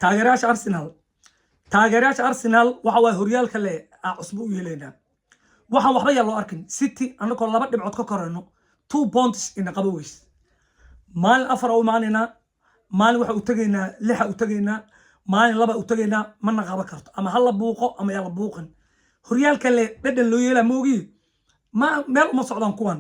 taageerayaasha Arsenal waxa way horyaalka le cusub u yeelayna waxaan waxba yaa loo arkin City anagoo laba dhibcood ka koreyno 2 points in qaboweys maalin afar oo maanina maalin waxa u tageynaa lixa u tageynaa maalin laba u tageynaa mana qaba karto ama hal la buuqo ama yaa la buuqin horyaalka le dhadhan loo yeelaa moogi ma meel uma socdaan kuwan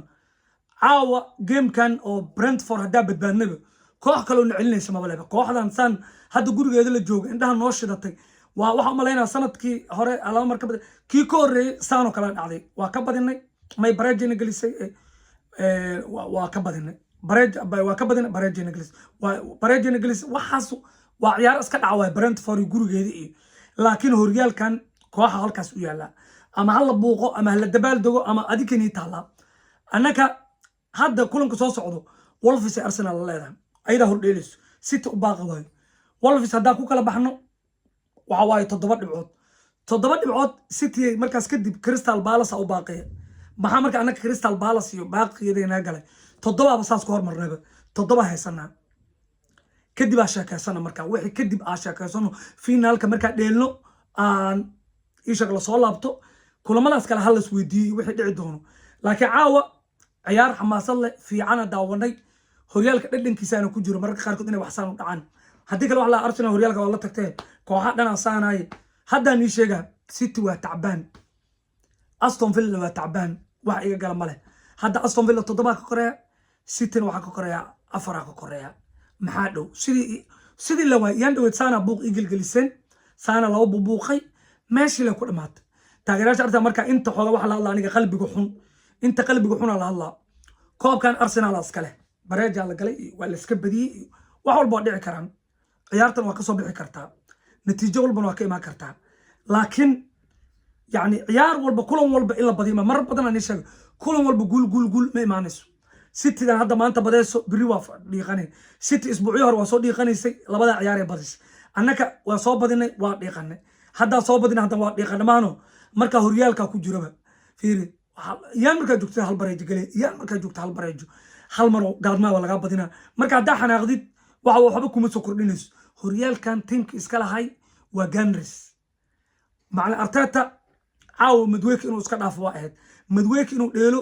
caawa gamekan oo Brentford hadaa badbaadnaba koox kale oo celinaysa ma baleba kooxdan san hadda gurigeeda la joogo indhaha noo shidatay waxa umaleynaa sanadkii hore alaba mar ka badan kii ka horreeyay saano kala dhacday waa ka badinay may barajina gelisay waa ka badinay barajina gelisay waxaas waa ciyaar iska dhaca waa Brentford gurigeeda iyo laakiin horyaalkan kooxa halkaas u yaala ama hal buuqo ama hal dabaal dogo ama adikani taala annaka hadda kulanka soo socdo Wolves Arsenal la leedahay ayda hordheelayso City u baaqi way Wolves hadaa ku kala baxno waxa way 7 dhibcood City markaas kadib Crystal Palace u baaqay maxaa marka anaka Crystal Palace iyo baaqiyeedina galay 7 ba saas ku hormarnayba 7 haysanaa kadib aashakaysana marka wixii kadib aashakaysano finaalka marka dheelno aan ishaq la soo laabto kulamadaas kala hal is weydiiyay wixii dhici doono laakiin caawa ciyaar xamaasad leh fiican daawanay horyaalka dhadhankiisana ku jiro marka qaar kood inay wax saan u dhacaan hadii kale wax la Arsenal horyaalka waa la tagtay kooxaha dhan asaanay hadda ni sheega City waa tacbaan Aston Villa waa tacbaan wax iga gal male hadda Aston Villa 7 ka koreeya City waxa ka koreeya 4 ka koreeya maxaa dhow sidii la waa yaan dhaweed saana buuq igilgelisan saana loo buuqay meeshii la ku dhamaatay taageerayaasha Arsenal marka inta xooga wax la hadla aniga qalbiga xun la hadla koobkan Arsenal askale bareeja la galay waa la iska badiyay wax walba dhici karaan ciyaartan waa ka soo bixi kartaa natiijo walba waa ka iman kartaa laakiin yani ciyaar walba kulan walba ila badima mar badan aan sheegay kulan walba guul ma imaanayso City dan hadda maanta badayso biri waa dhiiqanay City isbuucii hore waa soo dhiiqanaysay labada ciyaar ee badis annaka waa soo badinay waa dhiiqanay hadda soo badinay hadda waa dhiiqanamaano marka horyaalka ku jiraba fiiri yaan marka joogto hal bareejo galay yaan marka joogto hal bareejo hal mar gaadma waa laga badina marka hadda xanaaqdid waxa waxba kuma soo kordhinayso horyaalkan tink iska lahay waa Gunners macna Arteta caaw Madweek inuu iska dhaafo waa ahayd Madweek inuu dheelo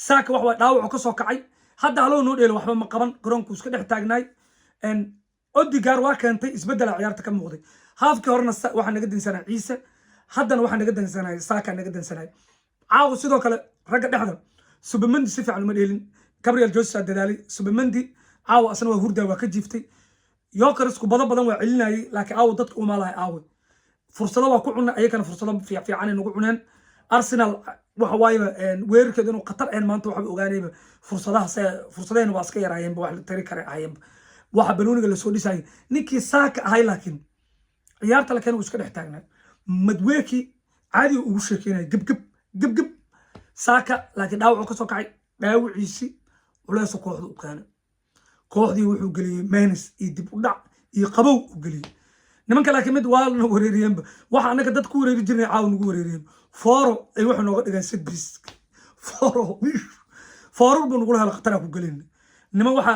saaka wax waa dhaawac ka soo kacay hadda halo noo dheelo waxba ma qaban garoonku iska dhex taagnaay Odegaard waa keentay isbedel ciyaarta ka muuqday haafkii horena waxa naga dinsanaa Ciise haddana waxa naga dinsanaa saaka naga dinsanaa caaw sidoo kale ragga dhexda Subamendi si fiican ma dheelin Gabriel Jesus dadaalay Subamendi caaw asna waa hurdaa waa ka jiiftay Yokers ku badan waa celinayay laakiin caaw dadku uma lahay caaw fursado waa ku cunay ayagana fursado fiican nagu cuneen Arsenal waxa waayo weerarkeedu inuu qatar aan maanta waxa ogaanayba fursadeen waa iska yaraayeen wax la tari kara ayeen waxa balooniga la soo dhisay ninkii saaka ahay laakiin ciyaarta la keenay iska dhex taagnaa Madweeki caadi ugu sheekeynay gab saaka laakiin dhaawac ka soo kacay dhaawiciisi culeys kooxdu u keenay kooxdii wuxuu galiyay Menes iyo dib u dhac iyo qabow u galiyay nimanka laakiin mid waa la wareeriyeenba waxa anaka dad ku wareeri jirnay caaw nagu wareeriyeen Foro ay wax nooga dhigan sadbis Foro buu nagu hal qatar ku galin nima waxa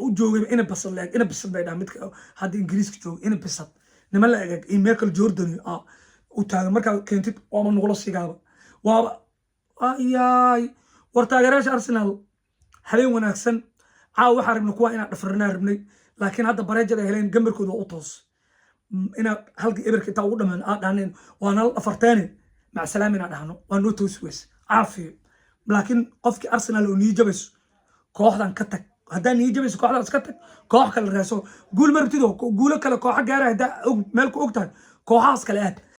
u joogay ina basal bay dhaamid hadda Ingiriiska joog ina basal nima la eeg Michael Jordan u taagan marka keentid oo nagu la sigaaba waa ayay war taageerayaasha Arsenal habeen wanaagsan caaw waxa rabna kuwa ina dhafrnaa rabnay laakiin hadda bareejada heleen gambarkooda u toos ina halkii eberka taa ugu dhamaan dhaaneen waana afartaan مع سلامنا دهنو وانو توسويس عافي لكن قفكي Arsenal oo niijabayso kooxdan ka tag hadaa niijabayso kooxdan iska tag koox kale raaso guul martido guulo kale koox gaar ah meel ku ogtahay kooxaas kale aad